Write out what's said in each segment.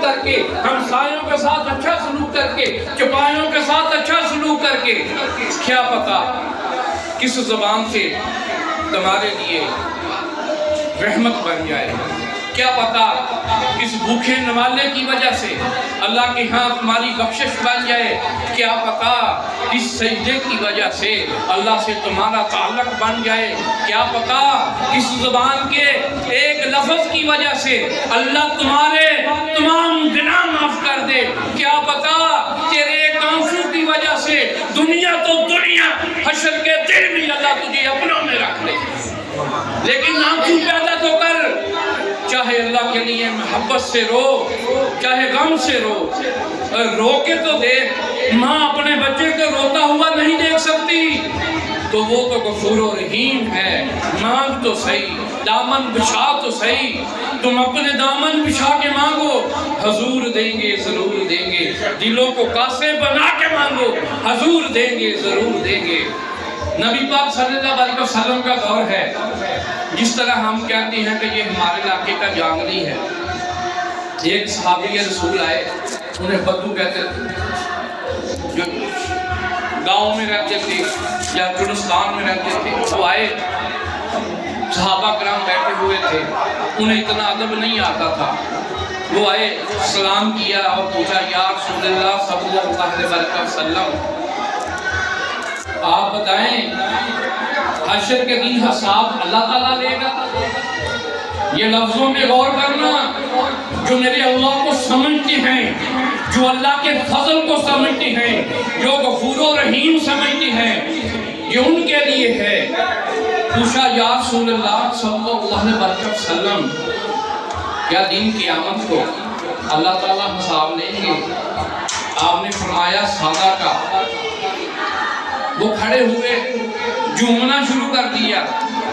کر کے، ہمسایوں کے ساتھ اچھا سلوک کر کے، چپایوں کے ساتھ اچھا سلوک کر کے، کیا پتا کس زبان سے تمہارے لیے رحمت بن جائے، کیا پتا کس بھوکے نوالے کی وجہ سے اللہ کے ہاں تمہاری بخشش بن جائے، کیا پتا کس سجدے کی وجہ سے اللہ سے تمہارا تعلق بن جائے، کیا پتا کس زبان کے ایک لفظ کی وجہ سے اللہ تمہارے تمام گناہ معاف کر دے، کیا پتا تیرے ایک آنسو کی وجہ سے دنیا تو دنیا حشر کے دن بھی اللہ تجھے اپنوں میں رکھ دے، لیکن آنسو پیدا تو کر، چاہے اللہ کے لیے محبت سے رو، چاہے غم سے رو، رو کے تو دیکھ، ماں اپنے بچے کو روتا ہوا نہیں دیکھ سکتی، تو وہ تو غفور و رحیم ہے، مانگ تو صحیح، دامن بچھا تو صحیح، تم اپنے دامن بچھا کے مانگو، حضور دیں گے ضرور دیں گے، دلوں کو کاسے بنا کے مانگو، حضور دیں گے ضرور دیں گے۔ نبی پاک صلی اللہ علیہ وسلم کا دور ہے، جس طرح ہم کہتے ہیں کہ یہ ہمارے علاقے کا جانگلی ہے، ایک صحابی رسول آئے، انہیں بدو کہتے تھے، جو گاؤں میں رہتے تھے یا کردستان میں رہتے تھے، وہ آئے، صحابہ کرام بیٹھے ہوئے تھے، انہیں اتنا ادب نہیں آتا تھا، وہ آئے، سلام کیا اور پوچھا یا رسول اللہ صلی اللہ علیہ وسلم، آپ بتائیں حشر کے دن حساب اللہ تعالیٰ لے گا؟ یہ لفظوں میں غور کرنا، جو میرے اللہ کو سمجھتے ہیں، جو اللہ کے فضل کو سمجھتے ہیں، جو غفور و رحیم سمجھتے ہیں، یہ ان کے لیے ہے۔ پوچھا یا رسول اللہ صلی اللہ علیہ وسلم، کیا دن قیامت کو اللہ تعالیٰ حساب لیں گے؟ آپ نے فرمایا سادہ کا، وہ کھڑے ہوئے، جھومنا شروع کر دیا،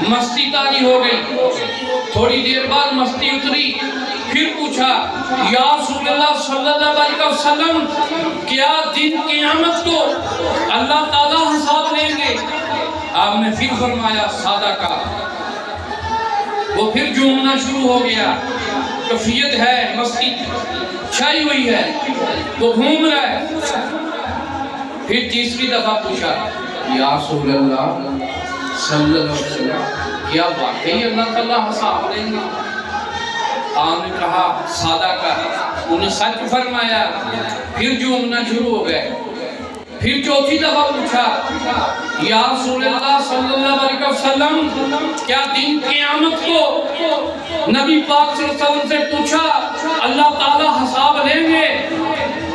مستی تاری ہو گئی، تھوڑی دیر بعد مستی اتری، پھر پوچھا یا رسول اللہ صلی اللہ علیہ وسلم، کیا دن قیامت کو اللہ تعالیٰ حساب لیں گے؟ آپ نے پھر فرمایا سادہ کا، وہ پھر جھومنا شروع ہو گیا، کیفیت ہے، مستی چھائی ہوئی ہے، وہ گھوم رہا ہے، پھر تیسری دفعہ پوچھا یا رسول اللہ صلی اللہ علیہ وسلم، کیا واقعی اللہ تعالیٰ حساب لیں گے؟ آپ نے کہا سادہ کا، انہیں سچ فرمایا، پھر جھومنا شروع ہو گئے، پھر چوتھی دفعہ پوچھا یا رسول اللہ صلی اللہ علیہ وسلم، کیا دن قیامت کو نبی پاک صلی اللہ علیہ وسلم سے پوچھا اللہ تعالیٰ حساب لیں گے؟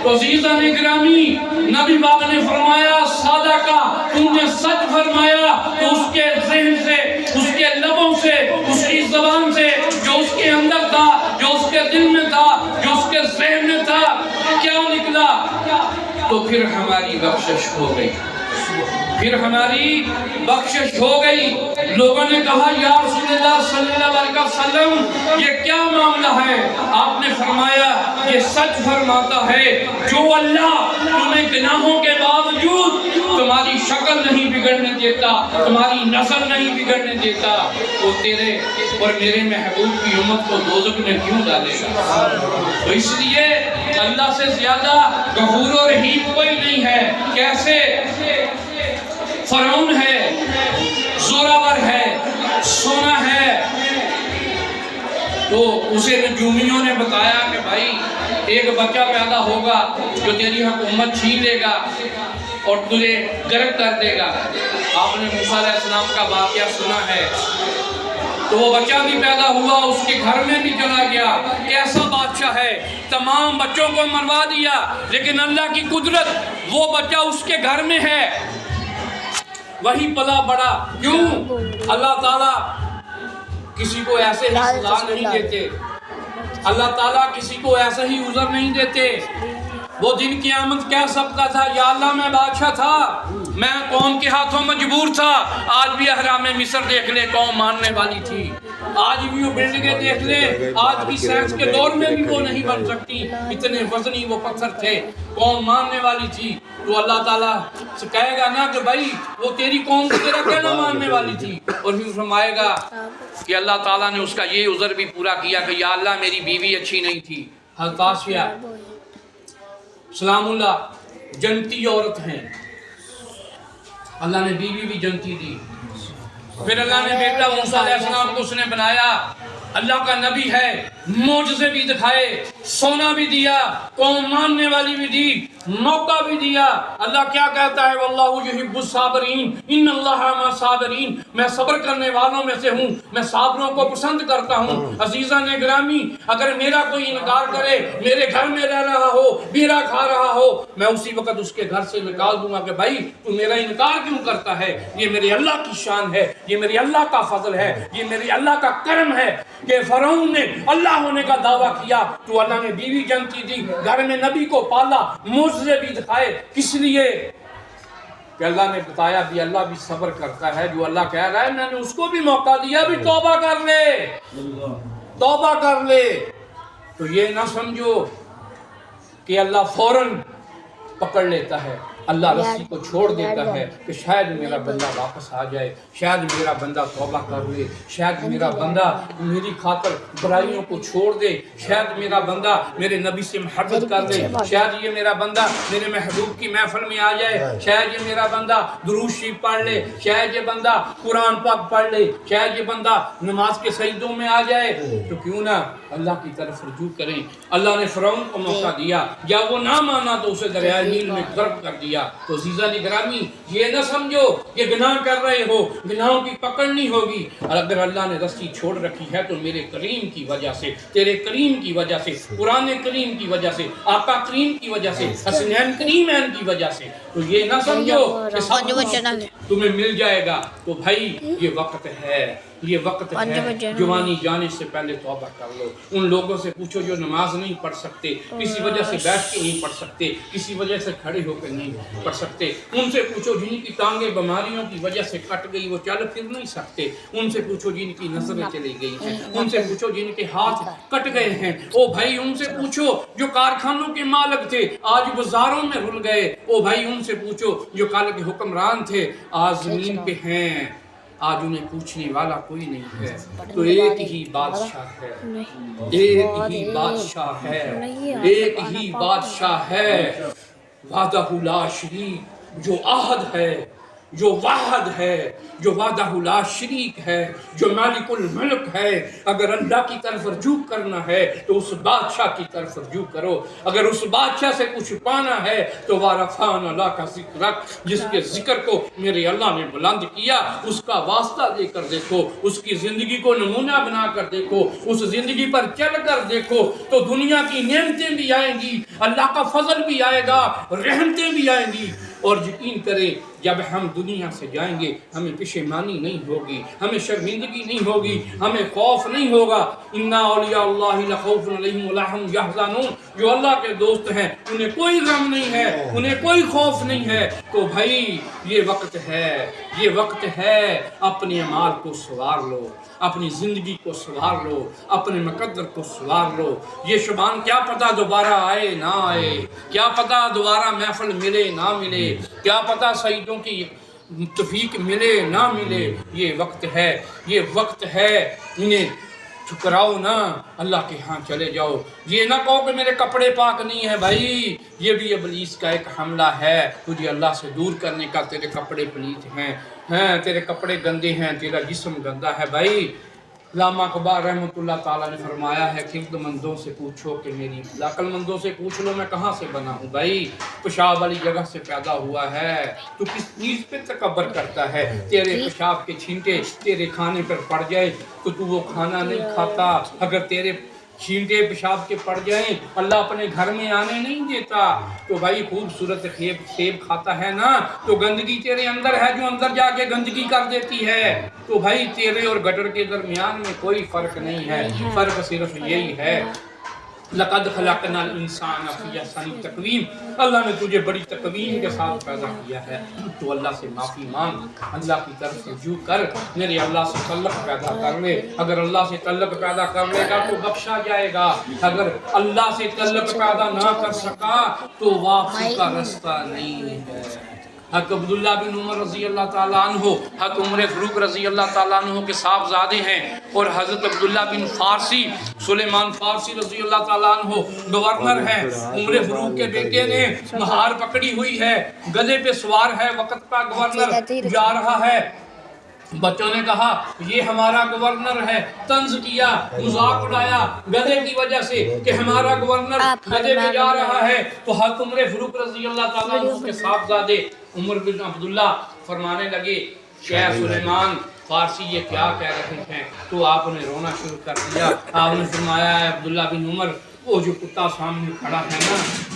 تو عزیزان گرامی، نبی پاک نے فرمایا سادہ کا، تم نے سچ فرمایا، تو اس کے ذہن سے، اس کے لبوں سے، اس کی زبان سے، جو اس کے اندر تھا، جو اس کے دل میں تھا، جو اس کے ذہن میں تھا، کیا نکلا؟ تو پھر ہماری بخشش ہو گئی، پھر ہماری بخشش ہو گئی۔ لوگوں نے کہا یا رسول اللہ صلی اللہ علیہ وسلم، یہ کیا معاملہ ہے؟ آپ نے فرمایا یہ سچ فرماتا ہے، جو اللہ تمہیں گناہوں کے باوجود تمہاری شکل نہیں بگڑنے دیتا، تمہاری نسل نہیں بگڑنے دیتا، وہ تیرے اور میرے محبوب کی امت کو دوزخ میں کیوں ڈالے گا؟ تو اس لیے اللہ سے زیادہ غفور و رحیم کوئی نہیں ہے۔ کیسے؟ فرعون ہے، زوراور ہے، سونا ہے، تو اسے نجومیوں نے بتایا کہ بھائی ایک بچہ پیدا ہوگا جو تیری حکومت چھین لے گا اور تجھے غرق کر دے گا۔ آپ نے موسیٰ علیہ السلام کا واقعہ سنا ہے، تو وہ بچہ بھی پیدا ہوا، اس کے گھر میں بھی چلا گیا، کیسا بادشاہ ہے، تمام بچوں کو مروا دیا، لیکن اللہ کی قدرت، وہ بچہ اس کے گھر میں ہے، وہی پلا بڑا۔ کیوں؟ اللہ تعالیٰ کسی کو ایسے ہی سزا نہیں دیتے، اللہ تعالیٰ کسی کو ایسے ہی عذر نہیں دیتے۔ وہ دن قیامت کہہ سکتا تھا یا اللہ میں بادشاہ تھا، میں قوم کے ہاتھوں مجبور تھا، آج بھی اہرام مصر دیکھ لے، قوم ماننے والی تھی، آج بھی وہ بلڈنگیں دیکھ لے، آج کی سائنس کے دور میں بھی وہ نہیں بن سکتی، اتنے وزنی وہ پتھر تھے، قوم ماننے والی تھی۔ تو اللہ تعالیٰ سے کہے گا نا کہ بھائی وہ تیری قوم تیرا کہنا ماننے والی تھی، اور پھر فرمائے گا کہ اللہ تعالیٰ نے اس کا یہ عذر بھی پورا کیا کہ یا اللہ میری بیوی اچھی نہیں تھی، حضرت آسیہ سلام اللہ جنتی عورت ہیں، اللہ نے بیوی بھی جنتی دی، پھر اللہ نے بیٹا موسیٰ علیہ السلام کو اس نے بنایا، اللہ کا نبی ہے، معجزے بھی دکھائے، سونا بھی دیا، قوم ماننے والی بھی دی، موقع بھی دیا۔ اللہ کیا کہتا ہے واللہ یحب الصابرین ان اللہ مع الصابرین، میں صبر کرنے والوں میں سے ہوں، میں صابروں کو پسند کرتا ہوں۔ عزیزان گرامی، اگر میرا کوئی انکار کرے، میرے گھر میں رہ رہا ہو، میرا کھا رہا ہو، میں اسی وقت اس کے گھر سے نکال دوں گا کہ بھائی تو میرا انکار کیوں کرتا ہے؟ یہ میرے اللہ کی شان ہے، یہ میرے اللہ کا فضل ہے، یہ میرے اللہ کا کرم ہے کہ فرعون نے اللہ ہونے کا دعویٰ کیا تو اللہ نے بیوی جنتی دی، گھر میں نبی کو پالا، معجزے بھی دکھائے، کس لیے کہ اللہ نے بتایا بھی اللہ بھی صبر کرتا ہے، جو اللہ کہہ رہا ہے میں نے اس کو بھی موقع دیا بھی توبہ کر لے، توبہ کر لے۔ تو یہ نہ سمجھو کہ اللہ فوراً پکڑ لیتا ہے، اللہ رسی کو چھوڑ دیتا ہے کہ شاید میرا بندہ واپس آ جائے، شاید میرا بندہ توبہ کر لے، شاید میرا بندہ میری خاطر برائیوں کو چھوڑ دے، شاید میرا بندہ میرے نبی سے محبت کر لے، شاید یہ میرا بندہ میرے محبوب کی محفل میں آ جائے، شاید یہ میرا بندہ درود شریف پڑھ لے، شاید یہ بندہ قرآن پاک پڑھ لے، شاید یہ بندہ نماز کے سجدوں میں آ جائے۔ تو کیوں نہ اللہ کی طرف رجوع کریں۔ اللہ نے فرعون کو موقع دیا، یا وہ نہ مانا تو اسے دریائے نیل میں غرق کر دیا۔ تو عزیزان گرامی، یہ نہ سمجھو کہ گناہ کر رہے ہو گناہوں کی پکڑ نہیں ہوگی، اور اگر اللہ نے رسی چھوڑ رکھی ہے تو میرے کریم کی وجہ سے، تیرے کریم کی وجہ سے، قرآن کریم کی وجہ سے، آقا کریم کی وجہ سے، حسنین کریمین کی وجہ سے۔ تو یہ نہ سمجھو کہ سب تمہیں مل جائے گا۔ تو بھائی یہ وقت ہے، یہ وقت ہے، جوانی جانے سے پہلے توبہ کر لو۔ ان لوگوں سے پوچھو جو نماز نہیں پڑھ سکتے، کسی وجہ سے بیٹھ کے نہیں پڑھ سکتے، کسی وجہ سے کھڑے ہو کے نہیں پڑھ سکتے، ان سے پوچھو جن کی ٹانگیں بیماریوں کی وجہ سے کٹ گئی، وہ چل پھر نہیں سکتے، ان سے پوچھو جن کی نظریں چلی گئی ہیں، ان سے پوچھو جن کے ہاتھ کٹ گئے ہیں، او بھائی ان سے پوچھو جو کارخانوں کے مالک تھے آج بازاروں میں رل گئے، او بھائی ان سے پوچھو جو کل کے حکمران تھے آج زمین پہ ہیں، آج انہیں پوچھنے والا کوئی نہیں ہے۔ تو ایک ہی بادشاہ ہے، ایک ہی بادشاہ ہے، ایک ہی بادشاہ ہے، وحدہ لا شریک، جو احد ہے، جو واحد ہے، جو وحدہ لا شریک ہے، جو مالک الملک ہے۔ اگر اللہ کی طرف رجوع کرنا ہے تو اس بادشاہ کی طرف رجوع کرو، اگر اس بادشاہ سے کچھ پانا ہے تو وَرَفَعْنَا لَكَ ذِكْرَكَ، جس کے ذکر کو میرے اللہ نے بلند کیا اس کا واسطہ دے کر دیکھو، اس کی زندگی کو نمونہ بنا کر دیکھو، اس زندگی پر چل کر دیکھو تو دنیا کی نعمتیں بھی آئیں گی، اللہ کا فضل بھی آئے گا، رحمتیں بھی آئیں گی۔ اور یقین کریں جب ہم دنیا سے جائیں گے ہمیں پشیمانی نہیں ہوگی، ہمیں شرمندگی نہیں ہوگی، ہمیں خوف نہیں ہوگا۔ اِنَّا أَوْلِيَاءَ اللَّهِ لَخَوْفٌ عَلَيْهِمْ وَلَا هُمْ يَحْزَنُونَ، جو اللہ کے دوست ہیں انہیں کوئی غم نہیں ہے، انہیں کوئی خوف نہیں ہے۔ تو بھائی یہ وقت ہے، یہ وقت ہے، اپنے اعمال کو سنوار لو، اپنی زندگی کو سنوار لو، اپنے مقدر کو سنوار لو۔ یہ شبان کیا پتہ دوبارہ آئے نہ آئے، کیا پتہ دوبارہ محفل ملے نہ ملے، کیا پتہ سعیدوں کی توفیق ملے نہ ملے۔ یہ وقت ہے، یہ وقت ہے، انہیں ٹھکراؤ نہ، اللہ کے ہاں چلے جاؤ۔ یہ نہ کہو کہ میرے کپڑے پاک نہیں ہیں، بھائی یہ بھی ابلیس کا ایک حملہ ہے تجھے اللہ سے دور کرنے کا۔ تیرے کپڑے پلیت ہیں، تیرے کپڑے گندے ہیں، تیرا جسم گندا ہے۔ بھائی علامہ اقبال رحمۃ اللہ تعالیٰ نے فرمایا ہے کہ عقل مندوں سے پوچھو کہ میری، عقل مندوں سے پوچھ لو میں کہاں سے بنا ہوں۔ بھائی پیشاب والی جگہ سے پیدا ہوا ہے، تو کس چیز پہ تکبر کرتا ہے؟ تیرے پیشاب کے چھینٹے تیرے کھانے پر پڑ جائے تو وہ کھانا نہیں کھاتا۔ اگر تیرے چھینٹے پیشاب کے پڑ جائیں اللہ اپنے گھر میں آنے نہیں دیتا۔ تو بھائی خوبصورت سیب کھاتا ہے نا، تو گندگی تیرے اندر ہے جو اندر جا کے گندگی کر دیتی ہے۔ تو بھائی تیرے اور گٹر کے درمیان میں کوئی فرق نہیں ہے، فرق صرف یہی ہے لَقَدْ خَلَقْنَا الْإِنسَانَ فِي أَحْسَنِ تَقْوِيمٍ، اللہ نے تجھے بڑی تقویم کے ساتھ پیدا کیا ہے۔ تو اللہ سے معافی مانگ، اللہ کی طرف رجوع کر، میرے اللہ سے تعلق پیدا کر لے۔ اگر اللہ سے تعلق پیدا کر لے گا تو بخشا جائے گا، اگر اللہ سے تعلق پیدا نہ کر سکا تو واپسی کا رستہ نہیں ہے۔ حق عبداللہ بن عمر رضی اللہ تعالیٰ عنہ حق عمر فاروق رضی اللہ تعالیٰ عنہ کے صاحبزادے ہیں، اور حضرت عبداللہ بن فارسی سلیمان فارسی رضی اللہ تعالیٰ عنہ گورنر ہیں۔ عمر فاروق کے بیٹے نے مہار پکڑی ہوئی ہے، گدھے پہ سوار ہے، وقت کا گورنر جا رہا ہے۔ بچوں نے کہا یہ ہمارا گورنر ہے، طنز کیا، مذاق اڑایا گدھے کی وجہ سے کہ ہمارا گورنر گدھے پہ جا رہا ہے۔ تو حضرت عمر فاروق رضی اللہ تعالیٰ عنہ کے صاحبزادے عمر بن عبداللہ فرمانے لگے کہ اے سلیمان فارسی یہ کیا کہہ رہے ہیں؟ تو آپ نے رونا شروع کر دیا۔ آپ نے فرمایا ہے عبداللہ بن عمر، وہ جو کتا سامنے کھڑا ہے نا،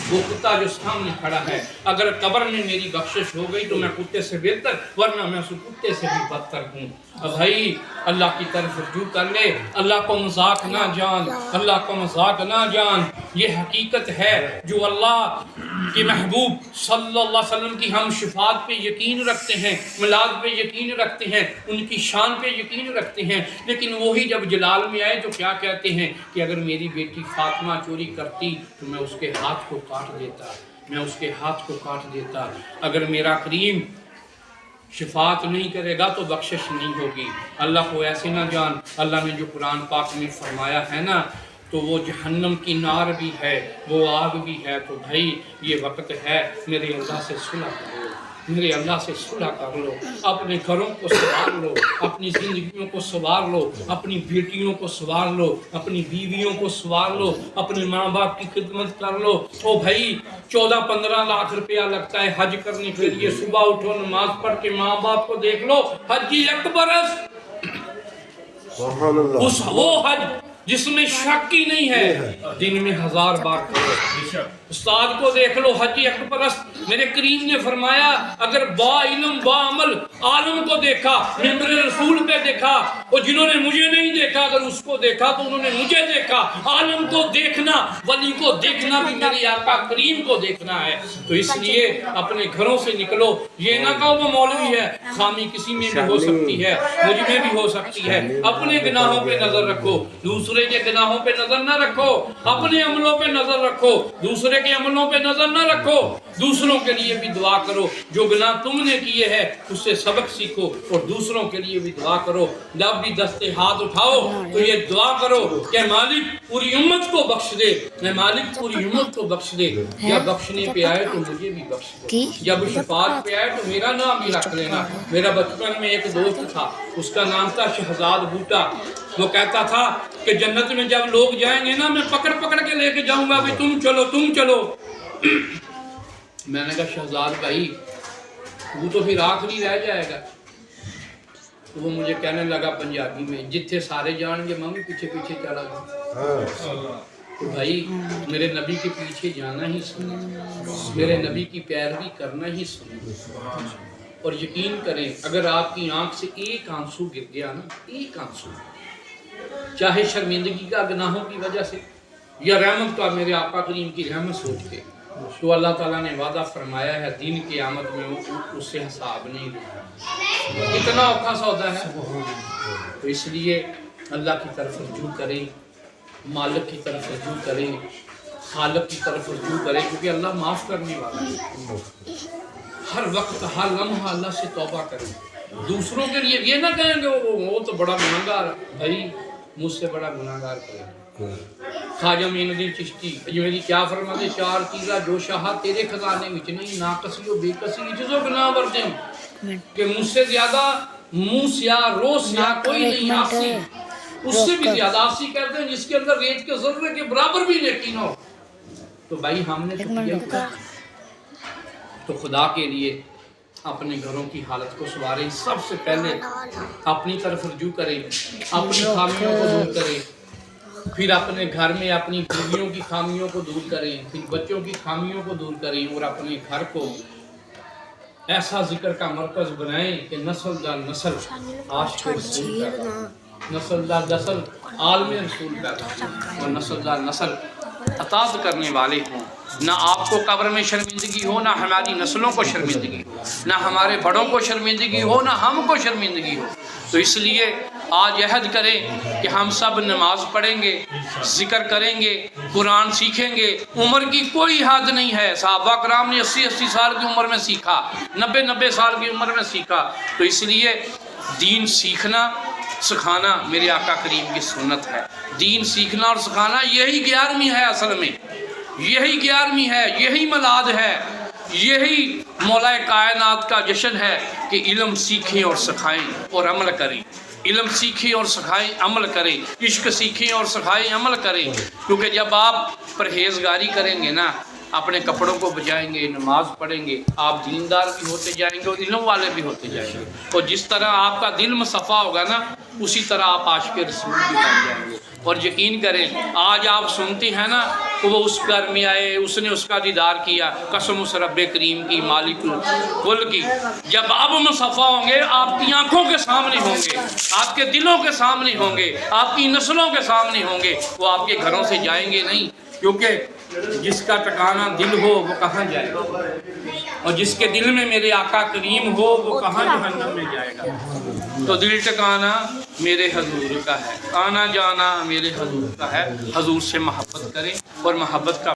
وہ کتا جو سامنے کھڑا ہے، اگر قبر میں میری بخشش ہو گئی تو میں کتے سے بہتر، ورنہ میں اس کتے سے بھی بدتر ہوں۔ بھائی اللہ کی طرف رجوع کر لے، اللہ کو مذاق نہ جان، اللہ کو مذاق نہ جان۔ یہ حقیقت ہے جو اللہ کے محبوب صلی اللہ علیہ وسلم کی ہم شفاعت پہ یقین رکھتے ہیں، میلاد پہ یقین رکھتے ہیں، ان کی شان پہ یقین رکھتے ہیں، لیکن وہی جب جلال میں آئے تو کیا کہتے ہیں کہ اگر میری بیٹی فاطمہ چوری کرتی تو میں اس کے ہاتھ کو کاٹ دیتا، میں اس کے ہاتھ کو کاٹ دیتا۔ اگر میرا کریم شفاعت نہیں کرے گا تو بخشش نہیں ہوگی۔ اللہ کو ایسے نہ جان۔ اللہ نے جو قرآن پاک میں فرمایا ہے نا، تو وہ جہنم کی نار بھی ہے، وہ آگ بھی ہے۔ تو بھائی یہ وقت ہے میرے اللہ سے صلح کرو، میرے اللہ سے صلح کر لو، اپنے گھروں کو سنوار لو، اپنی زندگیوں کو سنوار لو، اپنی بیٹیوں کو سنوار لو، اپنی بیویوں کو سنوار لو، اپنے ماں باپ کی خدمت کر لو۔ او بھائی 14-15 لاکھ روپیہ لگتا ہے حج کرنے کے لیے، صبح اٹھو نماز پڑھ کے ماں باپ کو دیکھ لو، حجی اکبر اس وہ حج جس میں شک ہی نہیں ہے، دن میں 1000 بار کرو۔ استاد کو دیکھ لو، حج اکبر میرے کریم نے فرمایا اگر با علم با عمل عالم کو دیکھا، ممبر رسول پہ دیکھا، اور جنہوں نے مجھے نہیں دیکھا اگر اس کو دیکھا تو انہوں نے مجھے دیکھا۔ عالم کو دیکھنا، ولی کو دیکھنا بھی میری آقا کریم کو دیکھنا ہے۔ تو اس لیے اپنے گھروں سے نکلو، یہ نہ کہو وہ مولوی ہے، خامی کسی میں بھی ہو سکتی ہے، مجھ میں بھی ہو سکتی ہے۔ اپنے گناہوں پہ نظر رکھو، دوسرے کے گناہوں پہ نظر نہ رکھو، اپنے عملوں پہ نظر رکھو، دوسرے کے عملوں پہ نظر نہ رکھو۔ دوسروں کے لیے بھی دعا کرو، جو گناہ تم نے کیے ہیں اس سے سبق سیکھو، اور دوسروں کے لیے بھی دعا کرو۔ جب بھی دستے ہاتھ اٹھاؤ تو یہ دعا کرو کہ مالک پوری امت کو بخش دے، میں مالک پوری امت کو بخش دے۔ یا بخشنے پہ آئے تو مجھے بھی بخش دے، جب شفاعت پہ آئے تو میرا نام بھی رکھ لینا۔ میرا بچپن میں ایک دوست تھا، اس کا نام تھا شہزاد بوٹا۔ وہ کہتا تھا کہ جنت میں جب لوگ جائیں گے نا، میں پکڑ پکڑ کے لے کے جاؤں گا، بھی تم چلو تم چلو۔ میں نے کہا شہزاد بھائی وہ تو پھر آخری رہ جائے گا۔ تو وہ مجھے کہنے لگا پنجابی میں، جتھے سارے جان گے میں بھی پیچھے پیچھے چلا گیا۔ تو بھائی میرے نبی کے پیچھے جانا ہی سنو، میرے نبی کی پیروی کرنا ہی سنو، اور یقین کریں اگر آپ کی آنکھ سے ایک آنسو گر گیا نا، ایک آنسو، چاہے شرمندگی کا گناہوں کی وجہ سے یا رحمت کا، میرے آقا کریم کی رحمت سوچ کے، تو اللہ تعالیٰ نے وعدہ فرمایا ہے دین قیامت میں اس سے حساب نہیں ہوگا۔ اتنا اوکھا سودا ہے۔ تو اس لیے اللہ کی طرف رجوع کریں، مالک کی طرف رجوع کریں، خالق کی طرف رجوع کریں، کیونکہ اللہ معاف کرنے والا ہے۔ ہر وقت ہر لمحہ اللہ سے توبہ کریں۔ دوسروں کے لیے یہ نہ کہیں گے وہ تو بڑا گناہگار، بھائی مجھ سے بڑا گناہگار کرے۔ خواجہ معین الدین چشتی میری کیا فرماتے، 4 چیزاں جو شاہ تیرے خزانے وچ نہیں، ناقصی و بے کسی جزو گناہ ورتے ہیں، کہ مجھ سے زیادہ منہ سیاہ رو سیاہ کوئی نہیں، آسی اس سے بھی زیادہ آسی کہتے ہیں جس کے اندر ریت کے ذرے کے برابر بھی نیکی نہ ہو۔ تو بھائی ہم نے تو خدا کے لیے اپنے گھروں کی حالت کو سنواریں، سب سے پہلے اپنی طرف رجوع کریں، اپنی خامیوں کو دور کریں، پھر اپنے گھر میں اپنی بیویوں کی خامیوں کو دور کریں، پھر بچوں کی خامیوں کو دور کریں، اور اپنے گھر کو ایسا ذکر کا مرکز بنائیں کہ نسل در نسل عاشق رسول پیدا، نسل در نسل عالم رسول پیدا، اور نسل در نسل اطاعت کرنے والے ہوں۔ نہ آپ کو قبر میں شرمندگی ہو، نہ ہماری نسلوں کو شرمندگی ہو، نہ ہمارے بڑوں کو شرمندگی ہو، نہ ہم کو شرمندگی ہو۔ تو اس لیے آج عہد کریں کہ ہم سب نماز پڑھیں گے، ذکر کریں گے، قرآن سیکھیں گے۔ عمر کی کوئی حد نہیں ہے، صحابہ کرام نے 80 سال کی عمر میں سیکھا، 90 سال کی عمر میں سیکھا۔ تو اس لیے دین سیکھنا سکھانا میرے آقا کریم کی سنت ہے۔ دین سیکھنا اور سکھانا یہی 11ویں ہے، اصل میں یہی 11ویں ہے، یہی میلاد ہے، یہی مولا کائنات کا جشن ہے کہ علم سیکھیں اور سکھائیں اور عمل کریں۔ علم سیکھیں اور سکھائیں، عمل کریں۔ عشق سیکھیں اور سکھائیں، عمل کریں۔ کیونکہ جب آپ پرہیزگاری کریں گے نا، اپنے کپڑوں کو بچائیں گے، نماز پڑھیں گے، آپ دیندار بھی ہوتے جائیں گے اور علم والے بھی ہوتے جائیں گے۔ اور جس طرح آپ کا دل مصفا ہوگا نا، اسی طرح آپ عاشق رسول بھی بن جائیں گے۔ اور یقین کریں، آج آپ سنتے ہیں نا کہ وہ اس گھر میں آئے، اس نے اس کا دیدار کیا، قسم اس رب کریم کی، مالک الکل کی۔ جب آپ مصفا ہوں گے، آپ کی آنکھوں کے سامنے ہوں گے، آپ کے دلوں کے سامنے ہوں گے، آپ کی نسلوں کے سامنے ہوں گے، وہ آپ کے گھروں سے جائیں گے نہیں۔ کیونکہ جس کا ٹکانا دل ہو وہ کہاں جائے گا، اور جس کے دل میں میرے آقا کریم ہو وہ کہاں جہنم میں جائے گا۔ تو دل ٹکانا میرے حضور کا ہے، آنا جانا میرے حضور کا ہے۔ حضور سے محبت کریں اور محبت کا